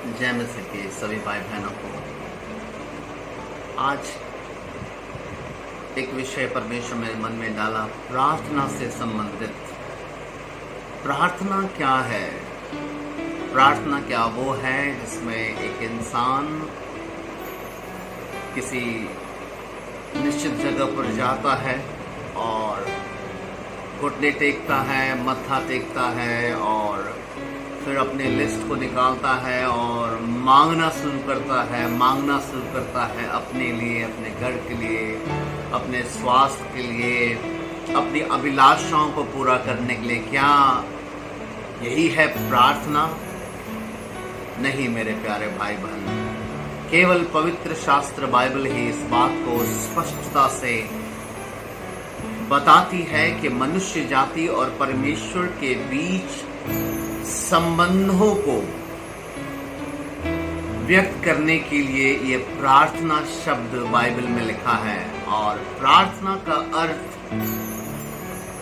जय मसीह के सभी भाई बहनों को आज एक विषय परमेश्वर मेरे मन में डाला, प्रार्थना से संबंधित। प्रार्थना क्या है? प्रार्थना क्या वो है जिसमें एक इंसान किसी निश्चित जगह पर जाता है और घुटने टेकता है, मत्था टेकता है और फिर अपने लिस्ट को निकालता है और मांगना शुरू करता है अपने लिए, अपने घर के लिए, अपने स्वास्थ्य के लिए, अपनी अभिलाषाओं को पूरा करने के लिए। क्या यही है प्रार्थना? नहीं मेरे प्यारे भाई बहन, केवल पवित्र शास्त्र बाइबल ही इस बात को स्पष्टता से बताती है कि मनुष्य जाति और परमेश्वर के बीच संबंधों को व्यक्त करने के लिए ये प्रार्थना शब्द बाइबल में लिखा है। और प्रार्थना का अर्थ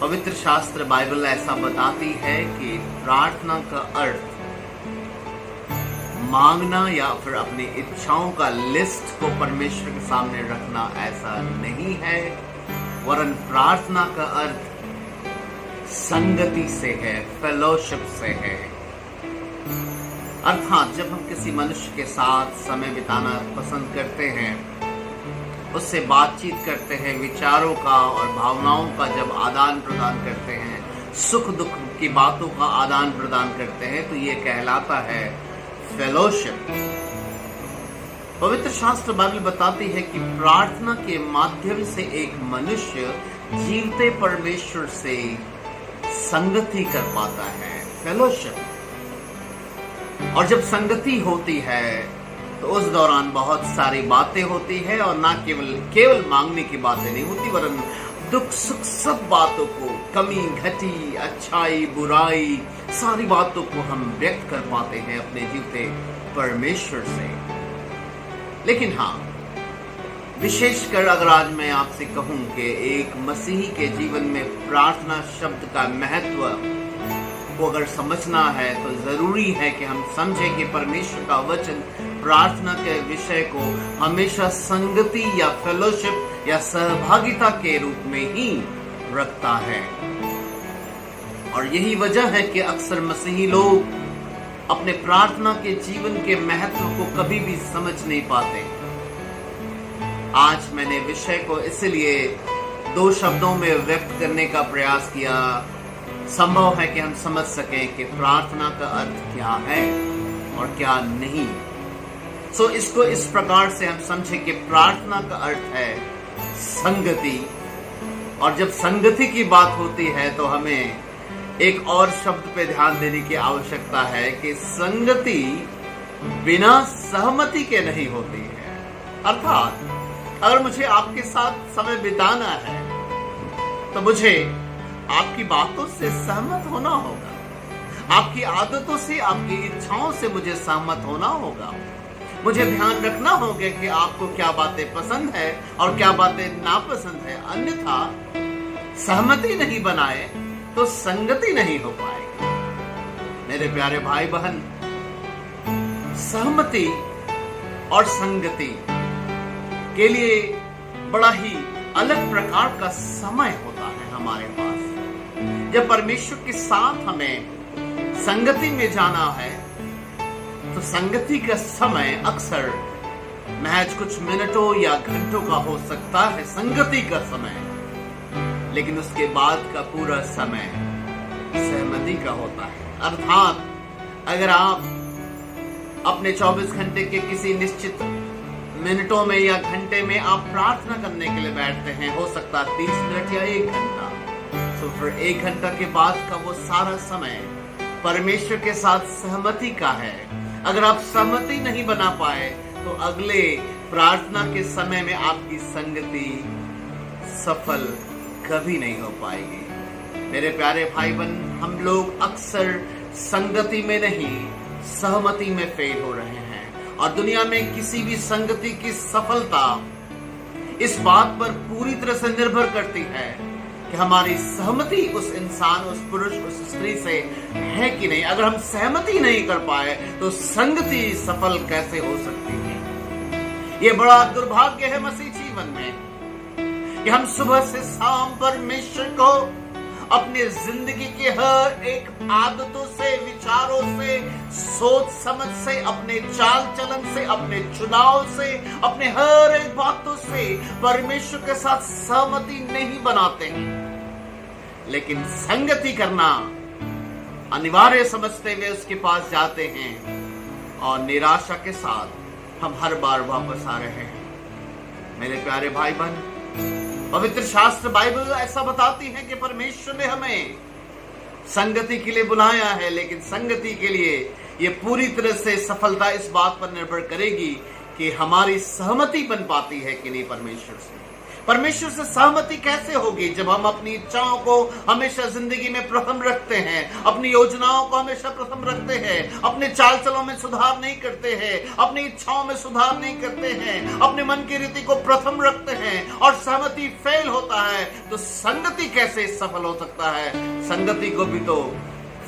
पवित्र शास्त्र बाइबल ऐसा बताती है कि प्रार्थना का अर्थ मांगना या फिर अपनी इच्छाओं का लिस्ट को परमेश्वर के सामने रखना ऐसा नहीं है, वरन प्रार्थना का अर्थ संगति से है, फेलोशिप से है। अर्थात जब हम किसी मनुष्य के साथ समय बिताना पसंद करते हैं, उससे बातचीत करते हैं, विचारों का और भावनाओं का जब आदान प्रदान करते हैं, सुख दुख की बातों का आदान प्रदान करते हैं, तो ये कहलाता है फेलोशिप। पवित्र शास्त्र बाइबल बताती है कि प्रार्थना के माध्यम से एक मनुष्य जीवते परमेश्वर से संगति कर पाता है, फेलोशिप। और जब संगति होती है तो उस दौरान बहुत सारी बातें होती है, और ना केवल मांगने की बातें नहीं होती, वरन दुख सुख सब बातों को, कमी घटी, अच्छाई बुराई, सारी बातों को हम व्यक्त कर पाते हैं अपने जीवते परमेश्वर से। लेकिन हाँ, विशेषकर अगर आज मैं आपसे कहूं कि एक मसीही के जीवन में प्रार्थना शब्द का महत्व को अगर समझना है, तो जरूरी है कि हम समझें कि परमेश्वर का वचन प्रार्थना के विषय को हमेशा संगति या फेलोशिप या सहभागिता के रूप में ही रखता है। और यही वजह है कि अक्सर मसीही लोग अपने प्रार्थना के जीवन के महत्व को कभी भी समझ नहीं पाते। आज मैंने विषय को इसलिए 2 शब्दों में व्यक्त करने का प्रयास किया, संभव है कि हम समझ सकें कि प्रार्थना का अर्थ क्या है और क्या नहीं। सो इसको इस प्रकार से हम समझें कि प्रार्थना का अर्थ है संगति। और जब संगति की बात होती है तो हमें एक और शब्द पे ध्यान देने की आवश्यकता है कि संगति बिना सहमति के नहीं होती है। अर्थात अगर मुझे आपके साथ समय बिताना है तो मुझे आपकी बातों से सहमत होना होगा, आपकी आदतों से, आपकी इच्छाओं से मुझे सहमत होना होगा। मुझे ध्यान रखना होगा कि आपको क्या बातें पसंद है और क्या बातें नापसंद है। अन्यथा सहमति नहीं बनाए तो संगति नहीं हो पाएगी। मेरे प्यारे भाई बहन, सहमति और संगति के लिए बड़ा ही अलग प्रकार का समय होता है हमारे पास। जब परमेश्वर के साथ हमें संगति में जाना है तो संगति का समय अक्सर महज कुछ मिनटों या घंटों का हो सकता है, संगति का समय, लेकिन उसके बाद का पूरा समय सहमति का होता है। अर्थात अगर आप अपने 24 घंटे के किसी निश्चित मिनटों में या घंटे में आप प्रार्थना करने के लिए बैठते हैं, हो सकता है 30 मिनट या 1 घंटा, तो फिर 1 घंटा के बाद का वो सारा समय परमेश्वर के साथ सहमति का है। अगर आप सहमति नहीं बना पाए तो अगले प्रार्थना के समय में आपकी संगति सफल कभी नहीं हो पाएगी। मेरे प्यारे भाई बहन, हम लोग अक्सर संगति में नहीं, सहमति में फेल हो रहे हैं। और दुनिया में किसी भी संगति की सफलता इस बात पर पूरी तरह से निर्भर करती है कि हमारी सहमति उस इंसान, उस पुरुष, उस स्त्री से है कि नहीं। अगर हम सहमति नहीं कर पाए तो संगति सफल कैसे हो सकती है। ये बड़ा दुर्भाग्य है मसीह जीवन में कि हम सुबह से शाम परमेश्वर को अपनी जिंदगी के हर एक आदतों से, विचारों से, सोच समझ से, अपने चाल चलन से, अपने चुनाव से, अपने हर एक बातों से परमेश्वर के साथ सहमति नहीं बनाते हैं। लेकिन संगति करना अनिवार्य समझते हुए उसके पास जाते हैं और निराशा के साथ हम हर बार वापस आ रहे हैं। मेरे प्यारे भाई बहन, पवित्र शास्त्र बाइबल ऐसा बताती है कि परमेश्वर ने हमें संगति के लिए बुलाया है, लेकिन संगति के लिए ये पूरी तरह से सफलता इस बात पर निर्भर करेगी कि हमारी सहमति बन पाती है कि नहीं परमेश्वर से। परमेश्वर से सहमति कैसे होगी? जब हम अपनी इच्छाओं को हमेशा जिंदगी में प्रथम रखते हैं, अपनी योजनाओं को हमेशा प्रथम रखते हैं, अपने चाल चलों में सुधार नहीं करते हैं, अपनी इच्छाओं में सुधार नहीं करते हैं, अपने मन की रीति को प्रथम रखते हैं और सहमति फेल होता है, तो संगति कैसे सफल हो सकता है? संगति को भी तो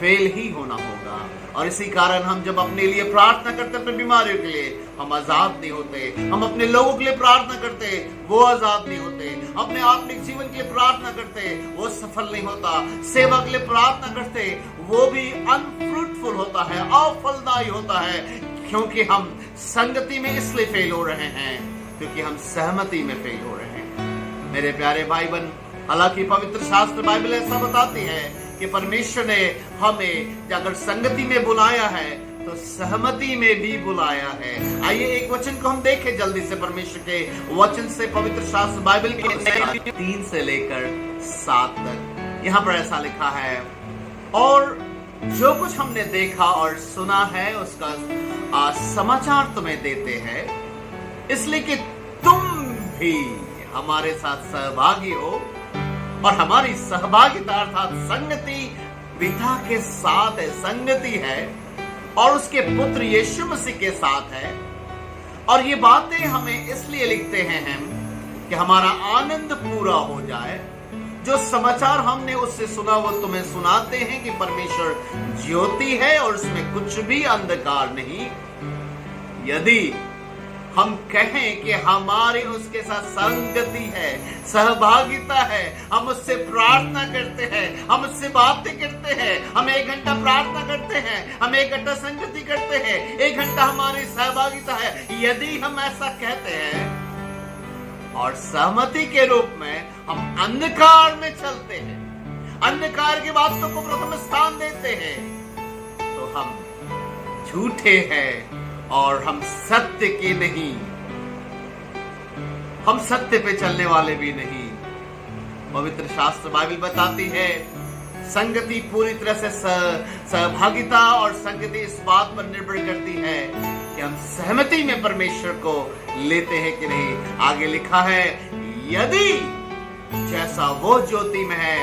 फेल ही होना होगा। और इसी कारण हम जब अपने लिए प्रार्थना करते, अपनी बीमारियों के लिए, हम आजाद नहीं होते। हम अपने लोगों के लिए प्रार्थना करते, वो आजाद नहीं होते। अपने आत्मिक जीवन के लिए प्रार्थना करते, वो सफल नहीं होता। सेवा के लिए प्रार्थना करते, वो भी अनफ्रूटफुल होता है, अफलदायी होता है, क्योंकि हम संगति में इसलिए फेल हो रहे हैं क्योंकि हम सहमति में फेल हो रहे हैं। मेरे प्यारे भाई बहन, हालांकि पवित्र शास्त्र बाइबल ऐसा बताती है कि परमेश्वर ने हमें अगर संगति में बुलाया है तो सहमति में भी बुलाया है। आइए एक वचन को हम देखें जल्दी से, परमेश्वर के वचन से, पवित्र शास्त्र बाइबल के 3 से लेकर 7 तक। यहाँ पर ऐसा लिखा है, और जो कुछ हमने देखा और सुना है उसका समाचार तुम्हें देते हैं, इसलिए कि तुम भी हमारे साथ सहभागी हो। और हमारी सहभागिता अर्थात संगति पिता के साथ है, संगति है, और उसके पुत्र यीशु मसीह के साथ है। और ये बातें हमें इसलिए लिखते हैं हम कि हमारा आनंद पूरा हो जाए। जो समाचार हमने उससे सुना वो तुम्हें सुनाते हैं कि परमेश्वर ज्योति है और उसमें कुछ भी अंधकार नहीं। यदि हम कहें कि हमारी उसके साथ संगति है, सहभागिता है, हम उससे प्रार्थना करते हैं, हम उससे बातें करते हैं, हम 1 घंटा प्रार्थना करते हैं, हम 1 घंटा संगति करते हैं, 1 घंटा हमारी सहभागिता है, यदि हम ऐसा कहते हैं और सहमति के रूप में हम अंधकार में चलते हैं, अंधकार की बातों को प्रथम स्थान देते हैं, तो हम झूठे हैं और हम सत्य के नहीं, हम सत्य पे चलने वाले भी नहीं। पवित्र शास्त्र बाइबल बताती है संगति पूरी तरह से सहभागिता और संगति इस बात पर निर्भर करती है कि हम सहमति में परमेश्वर को लेते हैं कि नहीं। आगे लिखा है, यदि जैसा वो ज्योति में है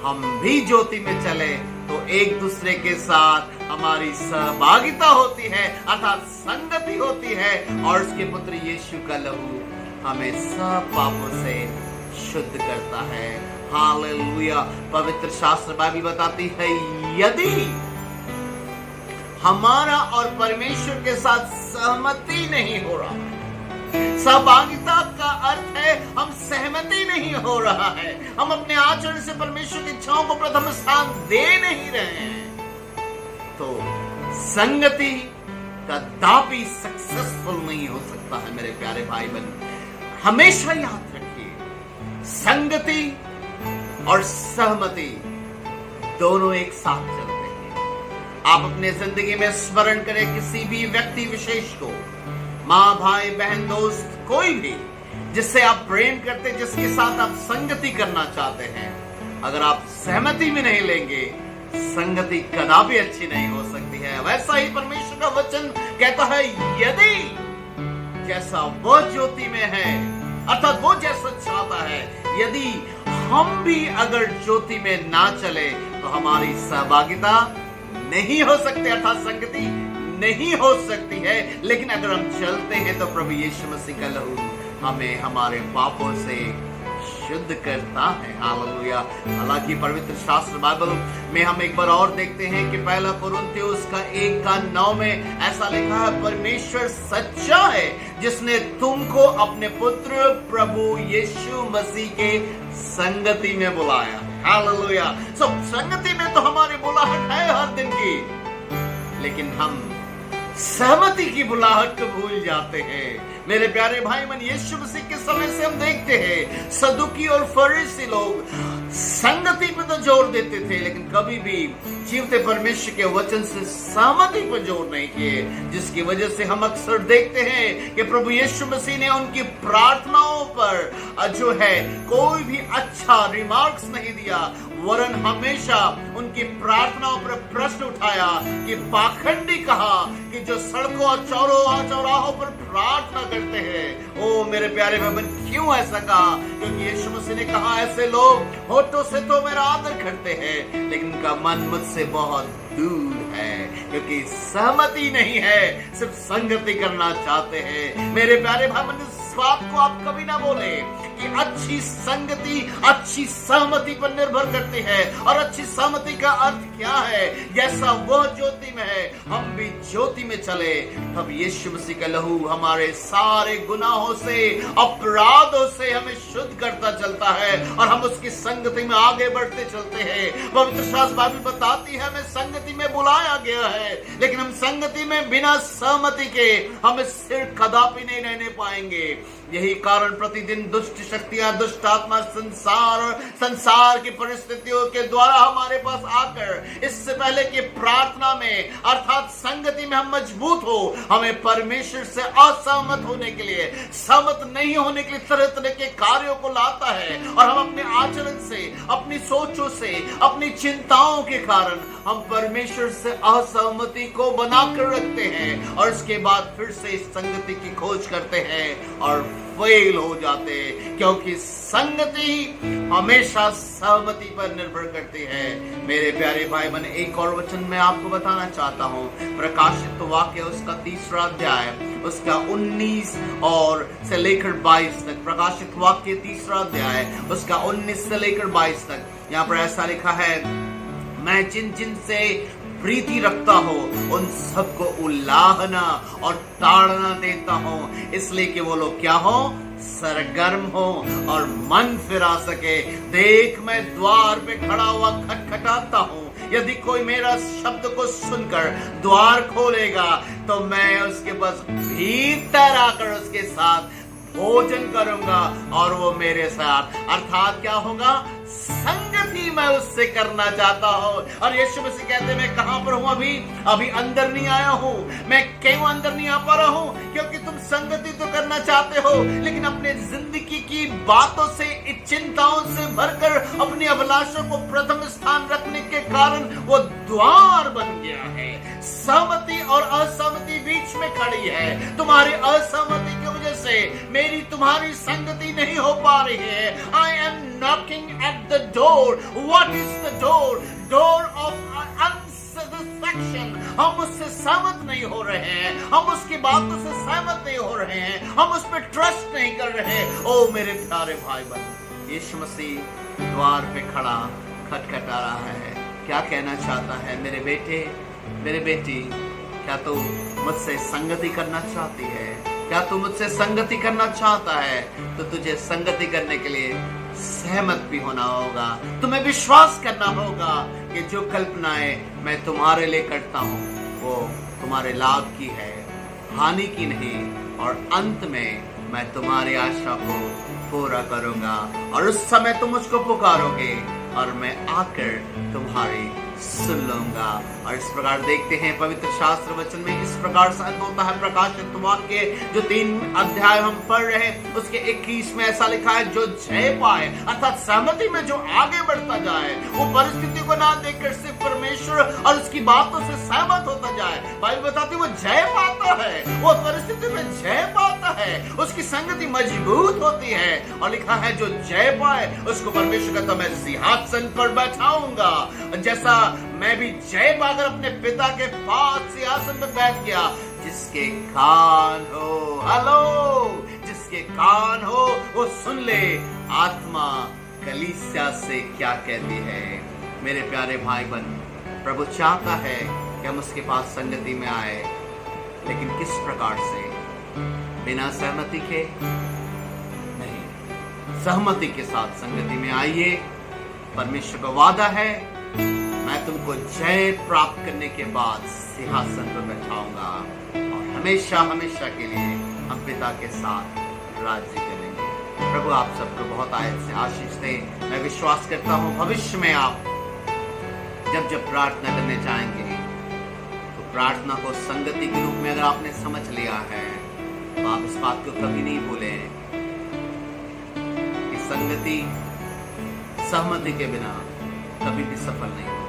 हम भी ज्योति में चले तो एक दूसरे के साथ हमारी सहभागिता होती है, अर्थात संगति होती है, और उसके पुत्र यीशु का लहू हमें सब पापों से शुद्ध करता है। हालेलुया। पवित्र शास्त्र बाइबल बताती है, यदि हमारा और परमेश्वर के साथ सहमति नहीं हो रहा है, सहभागिता का अर्थ है हम सहमति नहीं हो रहा है, हम अपने आचरण से परमेश्वर की इच्छाओं को प्रथम स्थान दे नहीं रहे हैं, तो संगति कदापि सक्सेसफुल नहीं हो सकता है। मेरे प्यारे भाई बहन, हमेशा याद रखिए, संगति और सहमति दोनों एक साथ चलते हैं। आप अपने जिंदगी में स्मरण करें किसी भी व्यक्ति विशेष को, माँ, भाई, बहन, दोस्त, कोई भी जिससे आप प्रेम करते, जिसके साथ आप संगति करना चाहते हैं, अगर आप सहमति में नहीं लेंगे, संगति कदापि अच्छी नहीं हो सकती है। वैसा ही परमेश्वर का वचन कहता है, यदि जैसा वो ज्योति में है, अर्थात वो जैसा चाहता है, यदि हम भी अगर ज्योति में ना चले तो हमारी सहभागिता नहीं हो सकती, अर्थात संगति नहीं हो सकती है। लेकिन अगर हम चलते हैं तो प्रभु यीशु मसीह का लहू हमें हमारे पापों से शुद्ध करता है। हालेलुया। हालांकि पवित्र शास्त्र बाइबल में हम एक बार और देखते हैं कि पहला कुरिन्थियों का 1:9 में ऐसा लिखा है, परमेश्वर सच्चा है जिसने तुमको अपने पुत्र प्रभु यीशु मसीह के संगति में बुलाया। हालेलुया। संगति में तो हमारी बुलाहट है हर दिन की, लेकिन हम सहमति की बुलाहट को भूल जाते हैं। मेरे प्यारे भाई मन, यीशु मसीह के समय से हम देखते हैं सदुकी और फरीसी लोग संगति पर तो जोर देते थे, लेकिन कभी भी जीवते परमेश्वर के वचन से सहमति पर जोर नहीं किए, जिसकी वजह से हम अक्सर देखते हैं कि प्रभु यीशु मसीह ने उनकी प्रार्थनाओं पर जो है कोई भी अच्छा रिमार्क्स नहीं दिया, वरन हमेशा उनकी प्रार्थनाओं पर प्रश्न उठाया कि पाखंडी कहा कि जो सड़कों और चौराहों पर प्रार्थना करते हैं। ओ मेरे प्यारे बहन, क्यों ऐसा कहा? क्योंकि यीशु मसीह ने कहा ऐसे लोग होठों से तो मेरा आदर करते हैं, लेकिन उनका मन मुझसे बहुत दूर है, क्योंकि सहमति नहीं है, सिर्फ संगति करना चाहते हैं। मेरे प्यारे भाई, इस बात को आप कभी ना बोले कि अच्छी संगति अच्छी सहमति पर निर्भर करती है। और अच्छी सहमति का अर्थ क्या है? जैसा वह ज्योति में है हम भी ज्योति में चले, तब यीशु मसीह का लहू हमारे सारे गुनाहों से, अपराधों से हमें शुद्ध करता चलता है और हम उसकी संगति में आगे बढ़ते चलते हैं। पवित्र शास्त्र बाइबल बताती है हमें संगति में बुलाया गया है, लेकिन हम संगति में बिना सहमति के हम सिर कदापि नहीं रहने पाएंगे। यही कारण प्रतिदिन दुष्ट शक्तियां, दुष्ट आत्मा, संसार की परिस्थितियों के द्वारा हमारे पास आकर, इससे पहले कि प्रार्थना में अर्थात संगति में हम मजबूत हो, हमें परमेश्वर से असहमत होने के लिए, सहमत नहीं होने के लिए तरह तरह के कार्यों को लाता है। और हम अपने आचरण से, अपनी सोचों से, अपनी चिंताओं के कारण हम परमेश्वर से असहमति को बनाकर रखते हैं और इसके बाद फिर से इस संगति की खोज करते हैं और फेल हो जाते हैं, क्योंकि संगति हमेशा सहमति पर निर्भर करती है। मेरे प्यारे भाई बहन, एक और वचन मैं आपको बताना चाहता हूँ। प्रकाशित वाक्य उसका 3रा अध्याय उसका 19 और से लेकर 22 तक। प्रकाशित वाक्य 3रा अध्याय उसका 19 से लेकर 22 तक। यहाँ पर ऐसा लिखा है, मैं जिन जिन से प्रीति रखता हो उन सबको उलाहना और ताड़ना देता हूँ, इसलिए कि वो लोग क्या हो? सरगर्म हो और मन फिरा सके। देख मैं द्वार पे खड़ा हुआ खटखटाता हूँ, यदि कोई मेरा शब्द को सुनकर द्वार खोलेगा तो मैं उसके पास भीतर आकर उसके साथ भोजन करूंगा और वो मेरे साथ। अर्थात क्या होगा? संगति मैं उससे करना चाहता हूँ। और यीशु मसीह कहते मैं कहां पर हूं? अभी अंदर नहीं आया हूं। मैं क्यों अंदर नहीं आ पा रहा हूं? क्योंकि तुम संगति तो करना चाहते हो, लेकिन अपने जिंदगी की बातों से, चिंताओं से भरकर अपनी अभिलाषों को प्रथम स्थान रखने के कारण वो द्वार बन गया है। सहमति और असहमति बीच में खड़ी है। तुम्हारी असहमति की वजह से मेरी तुम्हारी संगति नहीं हो पा रही है। I am knocking at the door. What is the door? Door of unsatisfaction. हम उससे सहमत नहीं हो रहे हैं, हम उसकी बातों से सहमत नहीं हो रहे हैं, हम उस पर ट्रस्ट नहीं कर रहे। ओ मेरे प्यारे भाई बहन, यीशु मसीह द्वार पे खड़ा खटखटा रहा है। क्या कहना चाहता है? मेरे बेटे, मेरे बेटी, क्या तू मुझसे संगति करना चाहती है? क्या तू मुझसे संगति करना चाहता है? तो तुझे संगति करने के लिए सहमत भी होना होगा। तुम्हें विश्वास करना होगा कि जो कल्पनाएं मैं तुम्हारे लिए करता हूँ वो तुम्हारे लाभ की है, हानि की नहीं। और अंत में मैं तुम्हारी आशा को पूरा करूंगा और उस समय तुम मुझको पुकारोगे और मैं आकर तुम्हारी सुन लूंगा। और इस प्रकार देखते हैं पवित्र शास्त्र वचन में इस प्रकार से अंत होता है। प्रकाशित वाक्य जो 3 अध्याय हम पढ़ रहे हैं उसके 21 में ऐसा लिखा है, जो जय पाए अर्थात सहमति में जो आगे बढ़ता जाए, वो परिस्थिति को ना देखकर सिर्फ परमेश्वर और उसकी बातों से सहमत होता जाए। बाइबल बताती है वो जय पाता है, वो परिस्थिति में जय पाता है, उसकी संगति मजबूत होती है। और लिखा है जो जय पाए उसको परमेश्वर कहता मैं सिंहासन पर बैठाऊंगा। जैसा मैं भी जय पाकर अपने पिता के पास सिंहासन पर बैठ गया। जिसके कान हो, हेलो, जिसके कान हो वो सुन ले आत्मा कलीसिया से क्या कहती है। मेरे प्यारे भाई बहन, प्रभु चाहता है कि हम उसके पास संगति में आए, लेकिन किस प्रकार से? बिना सहमति के नहीं, सहमति के साथ संगति में आइए। परमेश्वर का वादा है, मैं तुमको जय प्राप्त करने के बाद सिंहासन पर बैठाऊंगा और हमेशा हमेशा के लिए हम पिता के साथ राज्य करेंगे। प्रभु आप सबको बहुत आयत से आशीष दे। मैं विश्वास करता हूँ भविष्य में आप जब प्रार्थना करने जाएंगे तो प्रार्थना को संगति के रूप में अगर आपने समझ लिया है तो आप इस बात को कभी नहीं भूलें कि संगति सहमति के बिना कभी भी सफल नहीं होगी।